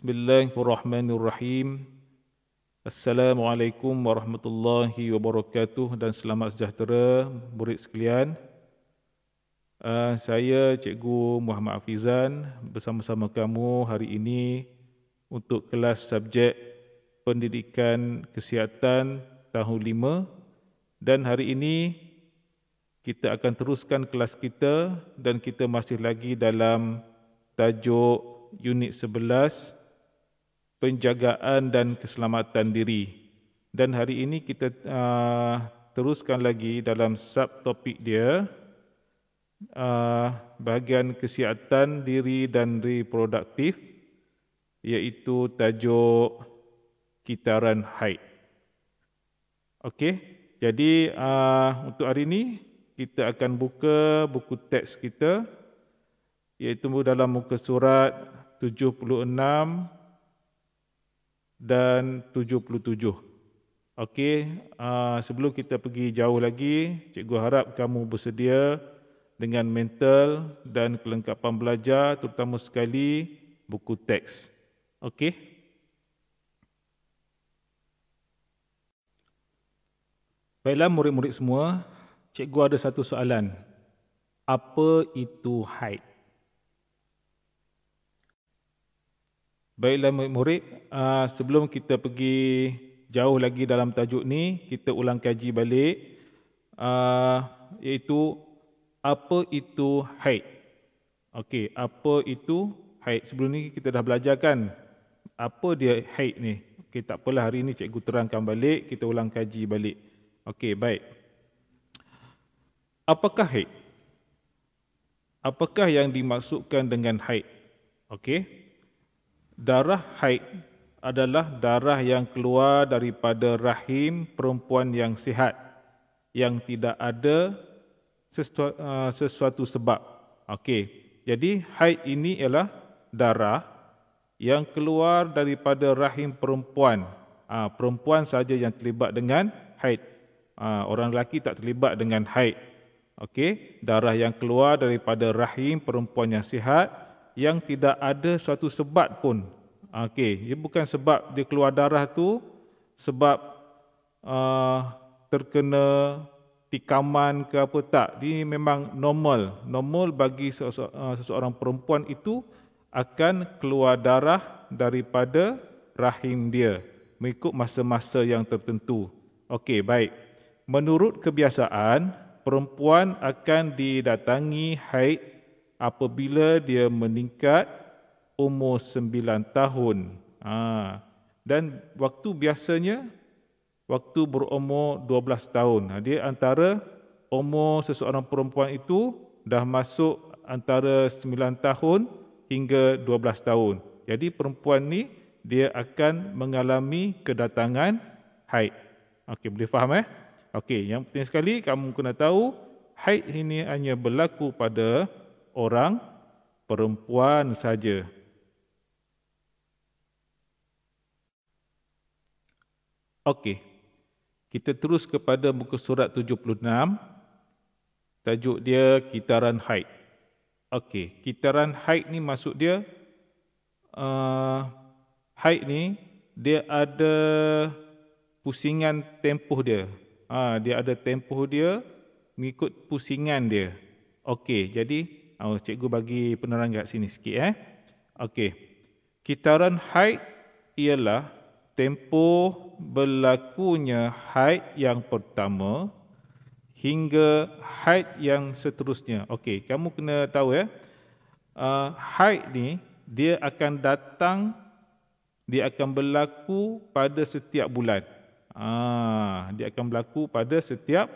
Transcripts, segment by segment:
Bismillahirrahmanirrahim. Assalamualaikum warahmatullahi wabarakatuh dan selamat sejahtera murid sekalian. Saya Cikgu Muhammad Hafizan bersama-sama kamu hari ini untuk kelas subjek Pendidikan Kesihatan tahun 5 dan hari ini kita akan teruskan kelas kita dan kita masih lagi dalam tajuk unit 11 penjagaan dan keselamatan diri. Dan hari ini kita teruskan lagi dalam subtopik dia bahagian kesihatan diri dan reproduktif, iaitu tajuk kitaran haid. Okey, jadi untuk hari ini kita akan buka buku teks kita iaitu dalam muka surat 76 dan 77. Okey, sebelum kita pergi jauh lagi, cikgu harap kamu bersedia dengan mental dan kelengkapan belajar, terutama sekali buku teks. Okey? Baiklah murid-murid semua, cikgu ada satu soalan. Apa itu haid? Baiklah murid-murid, sebelum kita pergi jauh lagi dalam tajuk ni, kita ulang kaji balik, iaitu apa itu haid. Okey, apa itu haid? Sebelum ni kita dah belajar kan apa dia haid ni. Okey, tak apalah, hari ni cikgu terangkan balik, kita ulang kaji balik. Okey, baik. Apakah haid? Apakah yang dimaksudkan dengan haid? Okey. Darah haid adalah darah yang keluar daripada rahim perempuan yang sihat, yang tidak ada sesuatu sebab. Okey, jadi haid ini ialah darah yang keluar daripada rahim perempuan. Perempuan saja yang terlibat dengan haid. Orang lelaki tak terlibat dengan haid. Okey, darah yang keluar daripada rahim perempuan yang sihat, yang tidak ada suatu sebab pun. Okey, dia bukan sebab dia keluar darah tu sebab terkena tikaman ke apa, tak. Dia memang normal. Normal bagi seseorang perempuan itu akan keluar darah daripada rahim dia mengikut masa-masa yang tertentu. Okey, baik. Menurut kebiasaan, perempuan akan didatangi haid apabila dia meningkat umur 9 tahun. Dan waktu biasanya, waktu berumur 12 tahun. Dia antara umur seseorang perempuan itu dah masuk antara 9 tahun hingga 12 tahun. Jadi perempuan ni dia akan mengalami kedatangan haid. Okey, boleh faham Okey, yang penting sekali kamu kena tahu haid ini hanya berlaku pada orang perempuan saja. Okey, kita terus kepada muka surat 76. Tajuk dia kitaran haid. Okey, kitaran haid ni maksud dia, haid ni dia ada pusingan tempoh dia. Dia ada tempoh dia mengikut pusingan dia. Okey, jadi cikgu bagi penerangan kat sini sikit. Okey. Kitaran haid ialah tempoh berlakunya haid yang pertama hingga haid yang seterusnya. Okey, kamu kena tahu haid ni dia akan datang, dia akan berlaku pada setiap bulan. Dia akan berlaku pada setiap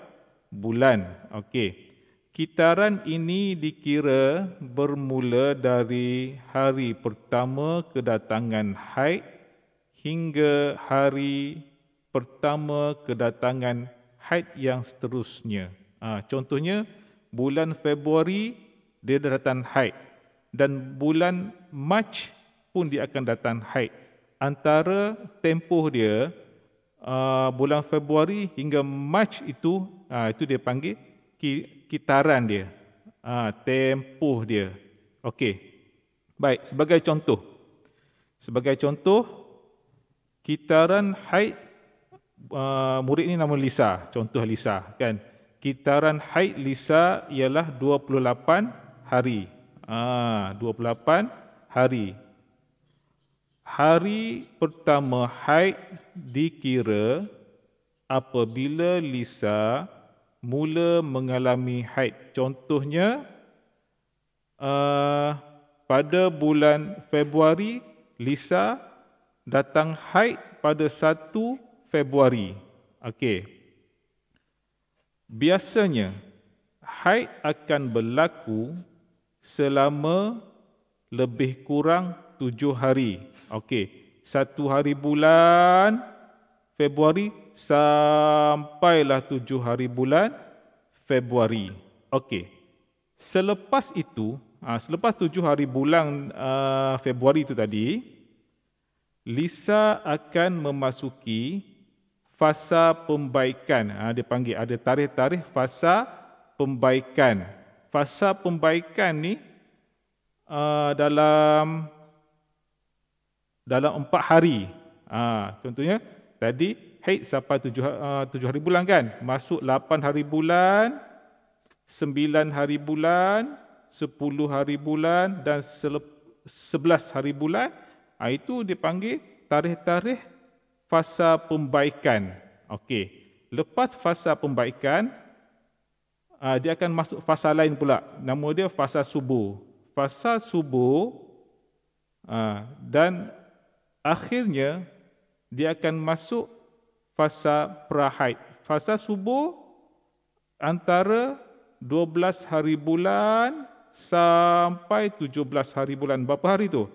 bulan. Okey. Kitaran ini dikira bermula dari hari pertama kedatangan haid hingga hari pertama kedatangan haid yang seterusnya. Contohnya, bulan Februari dia datang haid dan bulan Mac pun dia akan datang haid. Antara tempoh dia bulan Februari hingga Mac itu dia panggil kitaran dia, tempoh dia. Okey. Baik, sebagai contoh, Sebagai contoh, kitaran haid murid ni nama Lisa, contoh Lisa kan. Kitaran haid Lisa ialah 28 hari. 28 hari. Hari pertama haid dikira apabila Lisa mula mengalami haid. Contohnya pada bulan Februari Lisa datang haid pada 1 Februari. Okey. Biasanya haid akan berlaku selama lebih kurang 7 hari. Okey. 1 hari bulan Februari sampailah 7 hari bulan Februari. Okey. Selepas itu, selepas 7 hari bulan Februari itu tadi, Lisa akan memasuki fasa pembaikan. Dia panggil ada tarikh-tarikh fasa pembaikan. Fasa pembaikan ni dalam 4 hari. Contohnya tadi haid sampai 7 hari bulan kan? Masuk 8 hari bulan, 9 hari bulan, 10 hari bulan dan 11 hari bulan. Itu dipanggil tarikh-tarikh fasa pembaikan. Okey. Lepas fasa pembaikan, dia akan masuk fasa lain pula. Nama dia fasa subur. Fasa subur dan akhirnya dia akan masuk fasa prahaid. Fasa subur antara 12 hari bulan sampai 17 hari bulan. Berapa hari tu?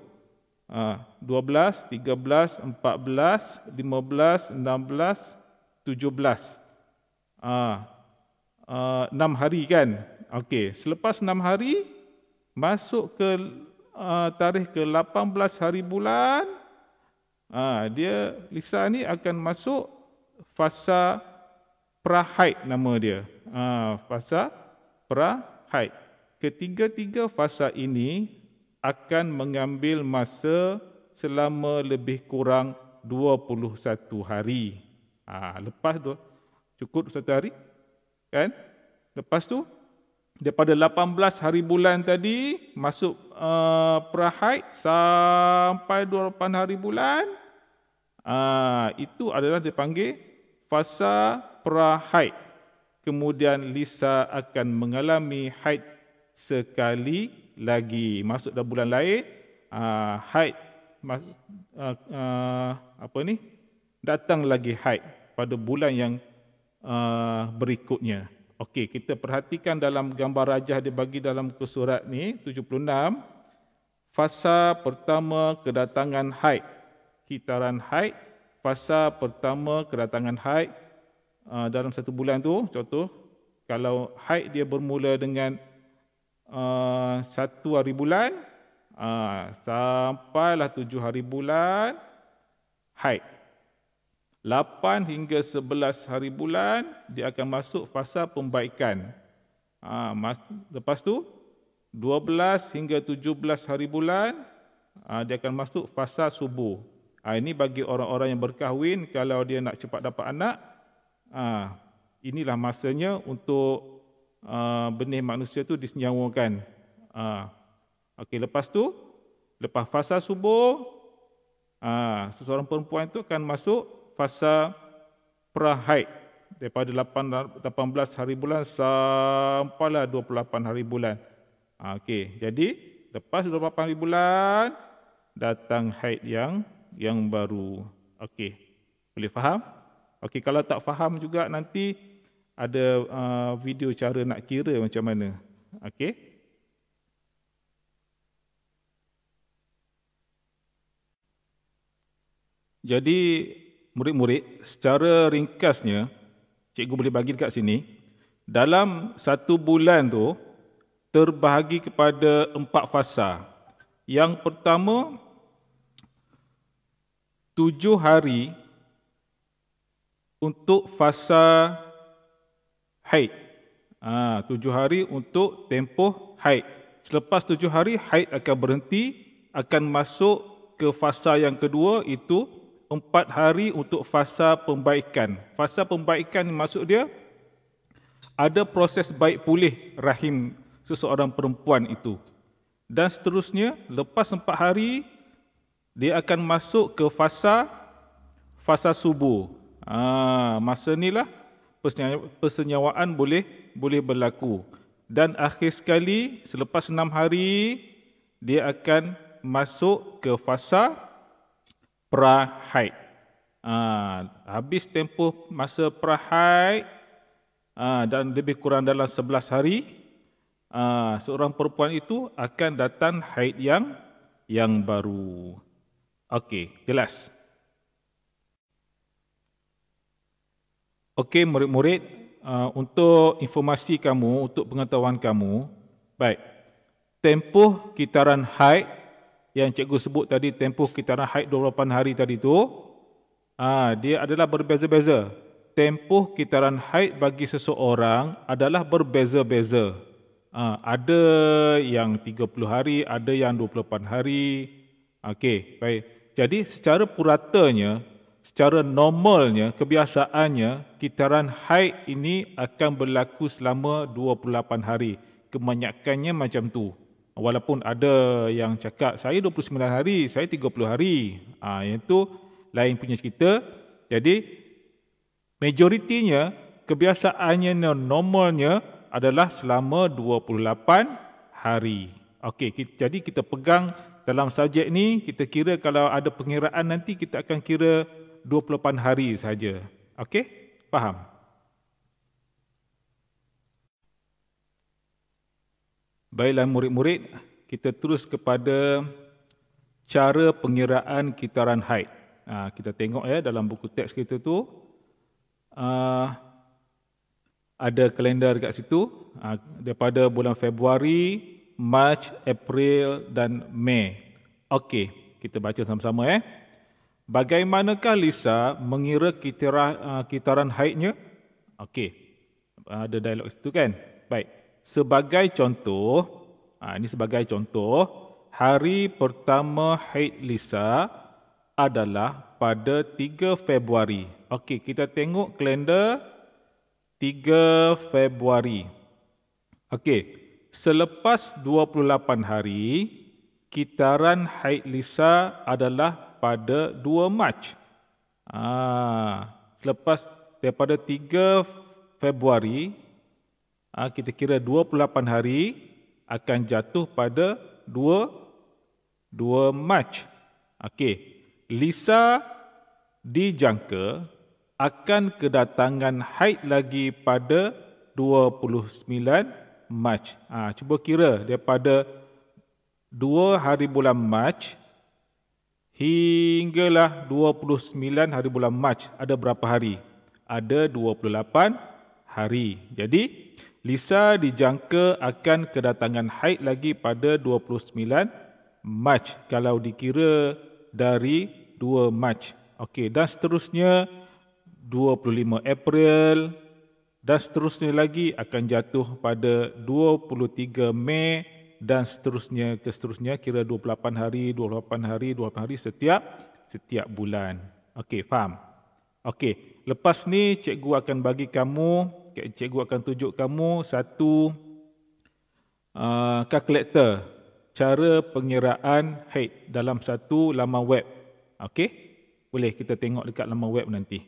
12, 13, 14, 15, 16, 17. 6 hari kan? Okey, selepas 6 hari masuk ke tarikh ke 18 hari bulan, dia Lisa ni akan masuk fasa prahaid nama dia. Fasa prahaid. Ketiga-tiga fasa ini akan mengambil masa selama lebih kurang 21 hari. Lepas tu cukup 1 hari kan? Lepas tu daripada 18 hari bulan tadi masuk prahaid sampai 28 hari bulan, itu adalah dipanggil fasa prahaid. Kemudian Lisa akan mengalami haid sekali lagi. Masuk dalam bulan lain, haid datang lagi haid pada bulan yang berikutnya. Okey, kita perhatikan dalam gambar rajah dia bagi dalam muka surat ni 76. Fasa pertama kedatangan haid, kitaran haid. Fasa pertama kedatangan haid dalam 1 bulan tu, contoh kalau haid dia bermula dengan 1 hari bulan, sampailah 7 hari bulan haid. 8 hingga 11 hari bulan dia akan masuk fasa pembaikan. Lepas tu 12 hingga 17 hari bulan dia akan masuk fasa subur. Ini bagi orang-orang yang berkahwin, kalau dia nak cepat dapat anak, inilah masanya untuk benih manusia tu disenyawakan. Okey, lepas tu, lepas fasa subur, seseorang perempuan itu akan masuk fasa prahaid daripada 18 hari bulan sampailah 28 hari bulan. Okey, jadi lepas 28 hari bulan datang haid yang baru. Okey, boleh faham? Okey, kalau tak faham juga nanti ada video cara nak kira macam mana. Okey. Jadi murid-murid, secara ringkasnya cikgu boleh bagi dekat sini, dalam 1 bulan tu terbahagi kepada 4 fasa. Yang pertama 7 hari untuk fasa haid. 7 hari untuk tempoh haid. Selepas 7 hari, haid akan berhenti, akan masuk ke fasa yang kedua, itu 4 hari untuk fasa pembaikan. Fasa pembaikan maksud dia ada proses baik pulih rahim seseorang perempuan itu. Dan seterusnya, lepas 4 hari, dia akan masuk ke fasa subur. Masa inilah persenyawaan boleh berlaku. Dan akhir sekali, selepas 6 hari, dia akan masuk ke fasa pra-haid. Habis tempoh masa pra-haid dan lebih kurang dalam 11 hari, seorang perempuan itu akan datang haid yang baru. Okey, jelas. Okey, murid-murid, untuk informasi kamu, untuk pengetahuan kamu, baik, tempoh kitaran haid yang cikgu sebut tadi, tempoh kitaran haid 28 hari tadi tu, dia adalah berbeza-beza. Tempoh kitaran haid bagi seseorang adalah berbeza-beza. Ada yang 30 hari, ada yang 28 hari. Okey, baik. Jadi secara puratanya, secara normalnya, kebiasaannya, kitaran haid ini akan berlaku selama 28 hari. Kebanyakannya macam tu. Walaupun ada yang cakap, saya 29 hari, saya 30 hari. Yang itu lain punya cerita. Jadi, majoritinya, kebiasaannya, normalnya adalah selama 28 hari. Okey, jadi kita pegang dalam subjek ni, kita kira kalau ada pengiraan nanti, kita akan kira 28 hari saja. Okey? Faham? Baiklah murid-murid, kita terus kepada cara pengiraan kitaran haid. Kita tengok dalam buku teks kita tu, ada kalender dekat situ, daripada bulan Februari, Mac, April dan Mei. Okey, kita baca sama-sama. Bagaimanakah Lisa mengira kitaran haidnya? Okey, ada dialog situ kan? Baik, sebagai contoh, ini sebagai contoh, hari pertama haid Lisa adalah pada 3 Februari. Okey, kita tengok kalender 3 Februari. Okey, selepas 28 hari, kitaran haid Lisa adalah pada 2 Mac. Selepas daripada 3 Februari, kita kira 28 hari akan jatuh pada 2 Mac. Okey, Lisa dijangka akan kedatangan haid lagi pada 29 Mac. Cuba kira daripada 2 hari bulan Mac hinggalah 29 hari bulan Mac. Ada berapa hari? Ada 28 hari. Jadi, Lisa dijangka akan kedatangan haid lagi pada 29 Mac kalau dikira dari 2 Mac. Okey, dan seterusnya 25 April dan seterusnya lagi akan jatuh pada 23 Mei dan seterusnya kira 28 hari setiap bulan. Okey, faham? Okey, lepas ni cikgu akan tunjuk kamu satu kalkulator cara pengiraan haid dalam satu laman web. Okey? Boleh kita tengok dekat laman web nanti.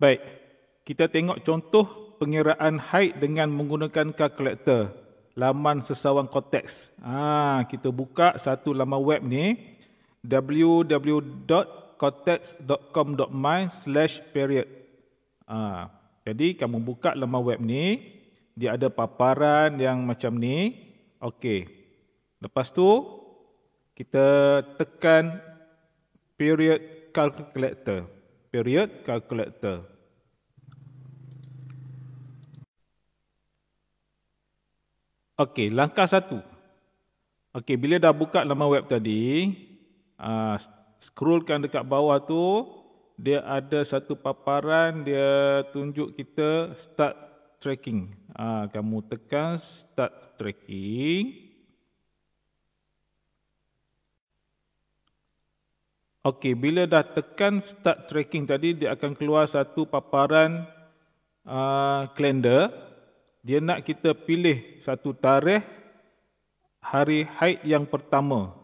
Baik, kita tengok contoh pengiraan haid dengan menggunakan kalkulator. Laman Sesawan Konteks. Kita buka satu laman web ni, www.konteks.com.my/period. Jadi kamu buka laman web ni, dia ada paparan yang macam ni. Okey. Lepas tu kita tekan period calculator. Period calculator. Okey, langkah 1. Okey, bila dah buka laman web tadi, scrollkan dekat bawah tu, dia ada satu paparan, dia tunjuk kita start tracking. Kamu tekan start tracking. Okey, bila dah tekan start tracking tadi, dia akan keluar satu paparan kalender. Dia nak kita pilih satu tarikh hari haid yang pertama.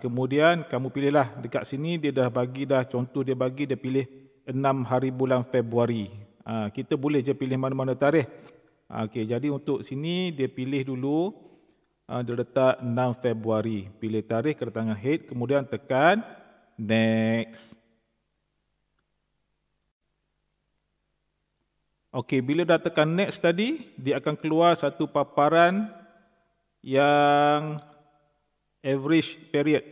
Kemudian kamu pilihlah dekat sini dia dah bagi dah contoh dia pilih 6 hari bulan Februari. Kita boleh je pilih mana-mana tarikh. Okey, jadi untuk sini dia pilih dulu dia letak 6 Februari. Pilih tarikh kedatangan haid kemudian tekan next. Okey, bila dah tekan next tadi, dia akan keluar satu paparan yang average period.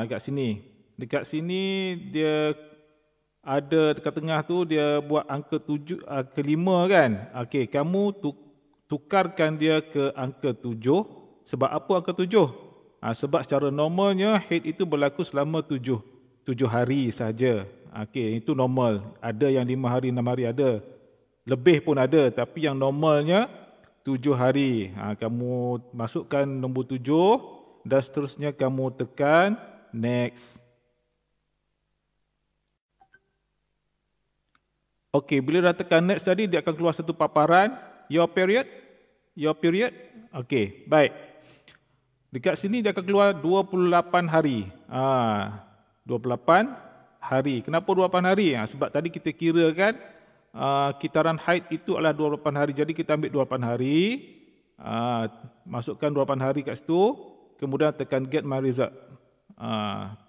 Dekat sini. Dekat sini dia ada dekat tengah tu dia buat angka 7 ke 5 kan. Okey, kamu tukarkan dia ke angka 7. Sebab apa angka 7? Sebab secara normalnya haid itu berlaku selama 7 hari saja. Okey, itu normal. Ada yang 5 hari, 6 hari ada. Lebih pun ada, tapi yang normalnya 7 hari. Kamu masukkan nombor 7 dan seterusnya kamu tekan next. Okey, bila dah tekan next tadi dia akan keluar satu paparan your period. Okey, baik. Dekat sini dia akan keluar 28 hari. 28 hari. Kenapa 28 hari? Sebab tadi kita kira kan kitaran haid itu adalah 28 hari. Jadi kita ambil 28 hari. Masukkan 28 hari kat situ. Kemudian tekan get my result.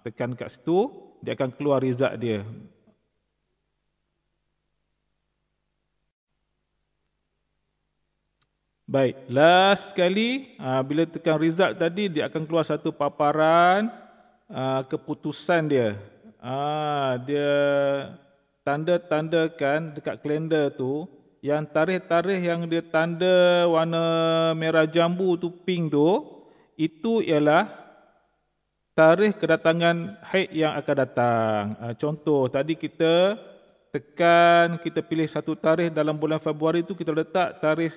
Tekan kat situ. Dia akan keluar result dia. Baik, last sekali bila tekan result tadi dia akan keluar satu paparan keputusan dia. Dia tanda-tandakan dekat kalender tu yang tarikh-tarikh yang dia tanda warna merah jambu tu pink tu itu ialah tarikh kedatangan haid yang akan datang. Contoh tadi kita tekan kita pilih satu tarikh dalam bulan Februari tu kita letak tarikh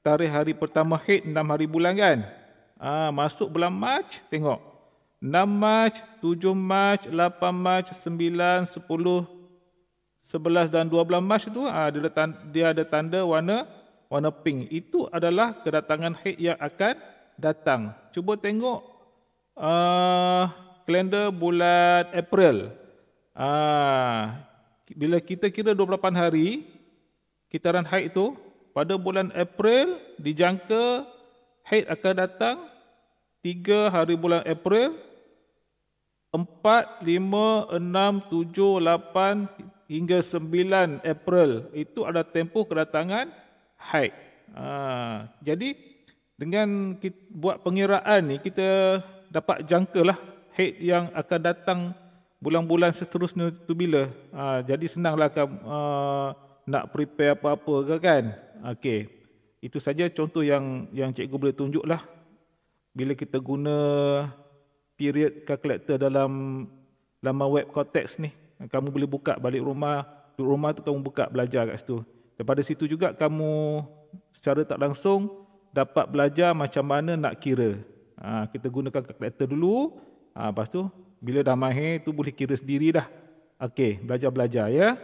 hari pertama haid 6 hari bulan kan. Masuk bulan Mac, tengok. 6 Mac, 7 Mac, 8 Mac, 9, 10, 11 dan 12 Mac tu dia ada tanda warna pink. Itu adalah kedatangan haid yang akan datang. Cuba tengok kalender bulan April. Bila kita kira 28 hari kitaran haid itu, pada bulan April dijangka haid akan datang 3 hari bulan April, 4, 5, 6, 7, 8 hingga 9 April. Itu adalah tempoh kedatangan haid. Jadi dengan kita buat pengiraan ni kita dapat jangkalah haid yang akan datang bulan-bulan seterusnya itu bila. Jadi senanglah nak prepare apa-apa ke kan. Okey. Itu saja contoh yang cikgu boleh tunjuklah bila kita guna period calculator dalam laman web Cortex ni. Kamu boleh buka balik rumah, duduk rumah tu kamu buka belajar kat situ. Daripada situ juga kamu secara tak langsung dapat belajar macam mana nak kira. Kita gunakan calculator dulu. Lepas tu bila dah mahir tu boleh kira sendiri dah. Okey, belajar-belajar ya.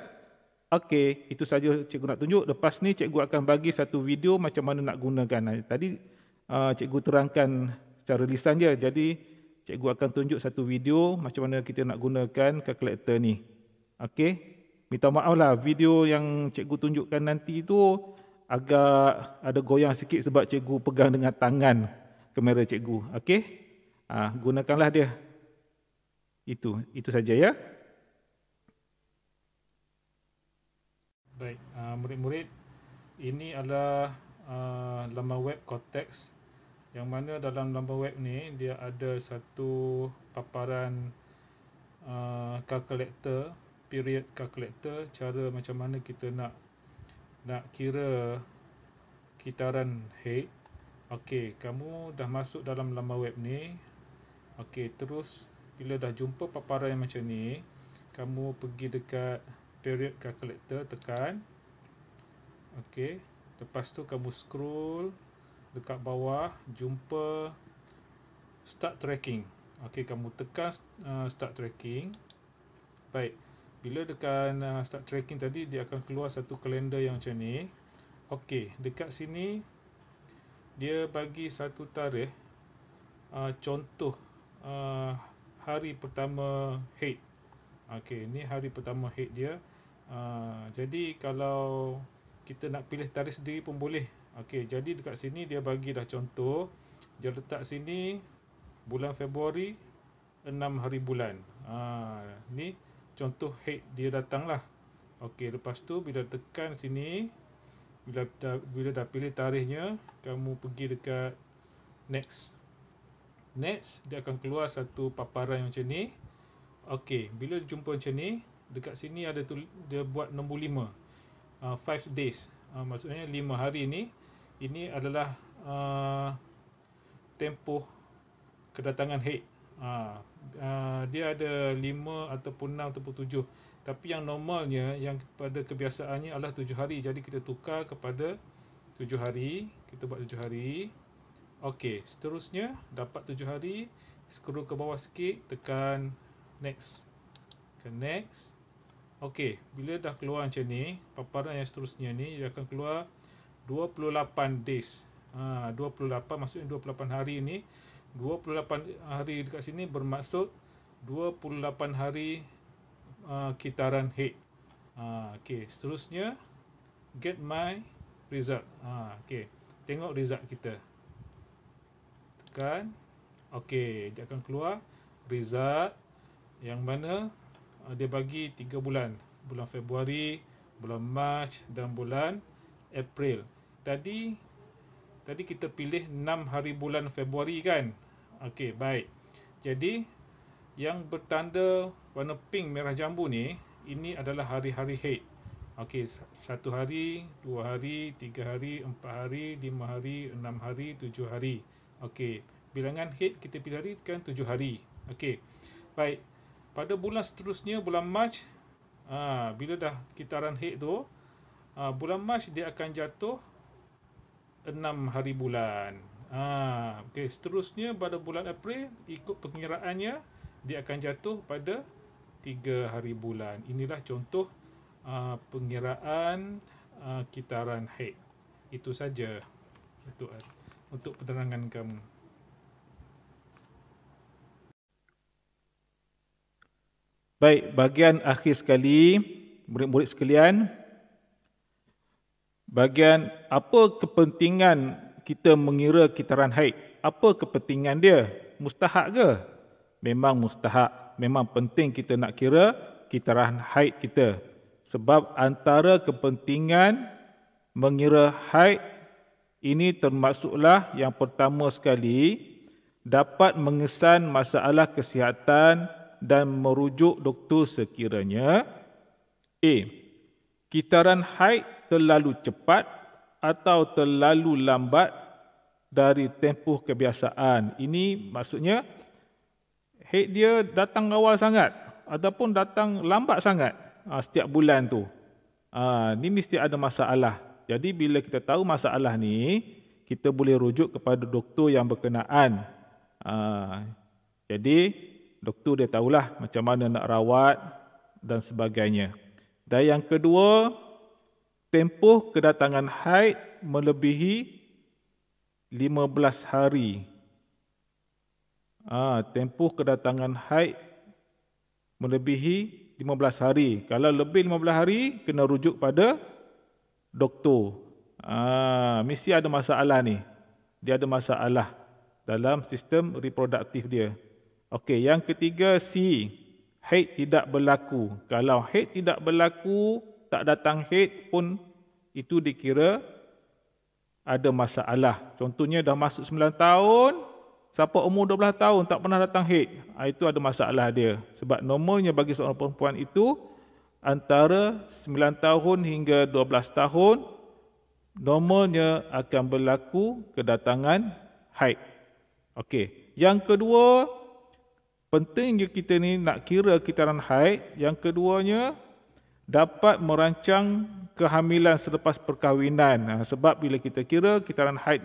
Okey, itu saja cikgu nak tunjuk. Lepas ni cikgu akan bagi satu video macam mana nak gunakan. Tadi cikgu terangkan secara lisan je. Jadi cikgu akan tunjuk satu video macam mana kita nak gunakan kalkulator ni. Okey. Minta maaf lah video yang cikgu tunjukkan nanti tu agak ada goyang sikit sebab cikgu pegang dengan tangan kamera cikgu. Okey. Gunakanlah dia. Itu saja ya. Baik, murid-murid, ini adalah laman web Cortex yang mana dalam laman web ni dia ada satu paparan calculator, period calculator, cara macam mana kita nak kira kitaran haid. Okey, kamu dah masuk dalam laman web ni. Okey, terus bila dah jumpa paparan yang macam ni, kamu pergi dekat period calculator, tekan. Okey. Lepas tu kamu scroll dekat bawah, jumpa start tracking. Okey, kamu tekan start tracking. Baik, bila tekan start tracking tadi, dia akan keluar satu kalender yang macam ni. Okey, dekat sini dia bagi satu tarikh, contoh hari pertama haid. Okey, ni hari pertama haid dia. Jadi kalau kita nak pilih tarikh sendiri pun boleh. Okey, jadi dekat sini dia bagi dah contoh. Dia letak sini bulan Februari 6 hari bulan. Ni contoh haid dia datang lah. Okey, lepas tu bila tekan sini, bila dah pilih tarikhnya, kamu pergi dekat next. Next, dia akan keluar satu paparan yang macam ni. Okey, bila jumpa macam ni, dekat sini ada dia buat nombor 5. 5 days. Maksudnya 5 hari ni, ini adalah tempoh kedatangan haid. Dia ada 5 ataupun 6 ataupun 7. Tapi yang normalnya, yang pada kebiasaannya adalah 7 hari. Jadi kita tukar kepada 7 hari. Kita buat 7 hari. Okey, seterusnya dapat 7 hari. Scroll ke bawah sikit, tekan next. Tekan next. Okey, bila dah keluar macam ni, paparan yang seterusnya ni, dia akan keluar 28 days. 28 maksudnya 28 hari ni. 28 hari dekat sini bermaksud 28 hari kitaran haid. Okey, seterusnya get my result. Okey, tengok result kita. Tekan. Okey, dia akan keluar result yang mana dia bagi 3 bulan. Bulan Februari, bulan Mac dan bulan April. Tadi kita pilih 6 hari bulan Februari kan? Okey, baik. Jadi yang bertanda warna pink merah jambu ni, ini adalah hari-hari haid. Okey, 1 hari, 2 hari, 3 hari, 4 hari, 5 hari, 6 hari, 7 hari. Okey, bilangan haid kita pilih hari kan 7 hari. Okey. Baik. Pada bulan seterusnya, bulan Mac, bila dah kitaran haid tu, bulan Mac dia akan jatuh 6 hari bulan. Okey, seterusnya pada bulan April, ikut pengiraannya, dia akan jatuh pada 3 hari bulan. Inilah contoh pengiraan kitaran haid. Itu saja untuk penerangan kamu. Baik, bahagian akhir sekali, murid-murid sekalian, bahagian apa kepentingan kita mengira kitaran haid? Apa kepentingan dia? Mustahak ke? Memang mustahak. Memang penting kita nak kira kitaran haid kita. Sebab antara kepentingan mengira haid ini termasuklah yang pertama sekali dapat mengesan masalah kesihatan dan merujuk doktor sekiranya A. Kitaran haid terlalu cepat atau terlalu lambat dari tempoh kebiasaan. Ini maksudnya haid dia datang awal sangat ataupun datang lambat sangat setiap bulan tu. Ni mesti ada masalah. Jadi bila kita tahu masalah ni, kita boleh rujuk kepada doktor yang berkenaan. Jadi doktor dia tahulah macam mana nak rawat dan sebagainya. Dan yang kedua, tempoh kedatangan haid melebihi 15 hari. Tempoh kedatangan haid melebihi 15 hari. Kalau lebih 15 hari, kena rujuk pada doktor. Mesti ada masalah ni. Dia ada masalah dalam sistem reproduktif dia. Okey, yang ketiga C. Haid tidak berlaku. Kalau haid tidak berlaku, tak datang haid pun itu dikira ada masalah. Contohnya dah masuk 9 tahun, siapa umur 12 tahun tak pernah datang haid. Itu ada masalah dia. Sebab normalnya bagi seorang perempuan itu antara 9 tahun hingga 12 tahun normalnya akan berlaku kedatangan haid. Okey, yang kedua, pentingnya kita ni nak kira kitaran haid. Yang keduanya, dapat merancang kehamilan selepas perkahwinan. Sebab bila kita kira kitaran haid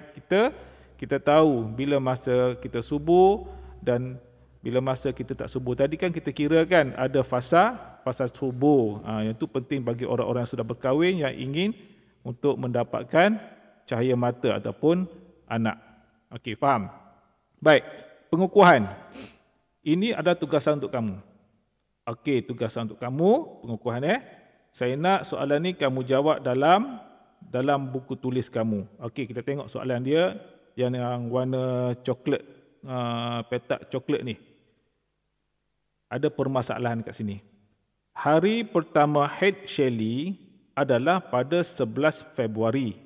kita tahu bila masa kita subur dan bila masa kita tak subur. Tadi kan kita kira kan ada fasa subur. Yang itu penting bagi orang-orang yang sudah berkahwin yang ingin untuk mendapatkan cahaya mata ataupun anak. Okey, faham? Baik, pengukuhan. Ini adalah tugasan untuk kamu. Okey, tugasan untuk kamu, pengukuhan Saya nak soalan ni kamu jawab dalam buku tulis kamu. Okey, kita tengok soalan dia yang warna coklat, petak coklat ni. Ada permasalahan kat sini. Hari pertama haid Shelley adalah pada 11 Februari.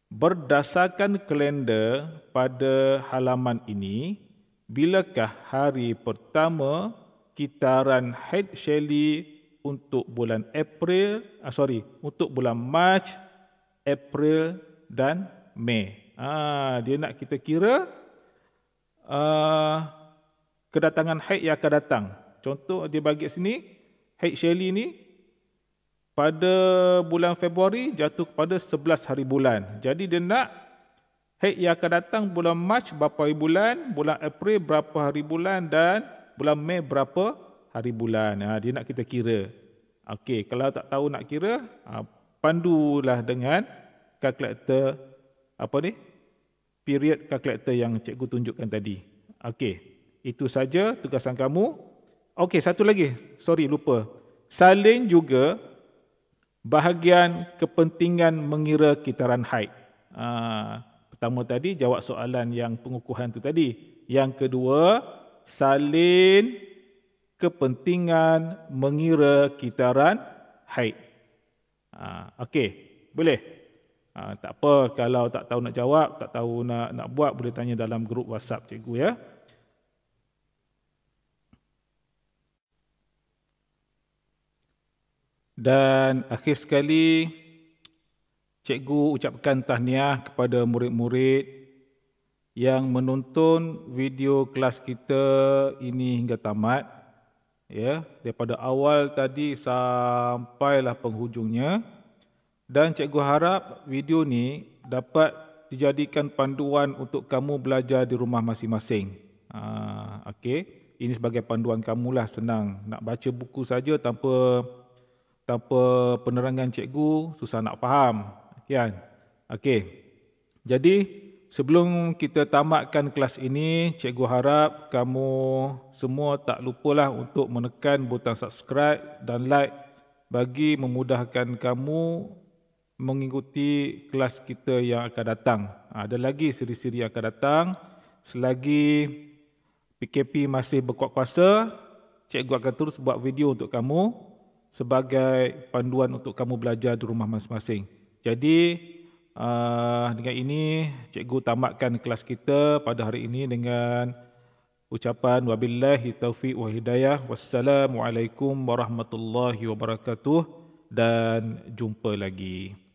Berdasarkan kalender pada halaman ini, bilakah hari pertama kitaran haid Shelley untuk bulan untuk bulan Mac, April dan Mei. Dia nak kita kira kedatangan haid yang akan datang. Contoh dia bagi sini, haid Shelley ni pada bulan Februari jatuh kepada 11 hari bulan. Jadi dia nak haid yang akan datang bulan Mac berapa hari bulan, bulan April berapa hari bulan dan bulan Mei berapa hari bulan. Dia nak kita kira. Okey, kalau tak tahu nak kira, pandulah dengan kalkulator period kalkulator yang cikgu tunjukkan tadi. Okey, itu saja tugasan kamu. Okey, satu lagi. Sorry, lupa. Salin juga bahagian kepentingan mengira kitaran haid. Pertama tadi jawab soalan yang pengukuhan tu tadi. Yang kedua, salin kepentingan mengira kitaran haid. Okey, boleh? Tak apa kalau tak tahu nak jawab, tak tahu nak buat, boleh tanya dalam grup WhatsApp cikgu ya. Dan akhir sekali, cikgu ucapkan tahniah kepada murid-murid yang menonton video kelas kita ini hingga tamat. Ya, daripada awal tadi sampailah penghujungnya. Dan cikgu harap video ni dapat dijadikan panduan untuk kamu belajar di rumah masing-masing. Okey, ini sebagai panduan kamulah, senang. Nak baca buku saja tanpa penerangan cikgu susah nak faham, kan? Okey. Jadi sebelum kita tamatkan kelas ini, cikgu harap kamu semua tak lupalah untuk menekan butang subscribe dan like bagi memudahkan kamu mengikuti kelas kita yang akan datang. Ada lagi siri-siri yang akan datang. Selagi PKP masih berkuat kuasa, cikgu akan terus buat video untuk kamu sebagai panduan untuk kamu belajar di rumah masing-masing. Jadi dengan ini cikgu tamatkan kelas kita pada hari ini dengan ucapan wabillahi taufiq wa hidayah. Wassalamualaikum warahmatullahi wabarakatuh dan jumpa lagi.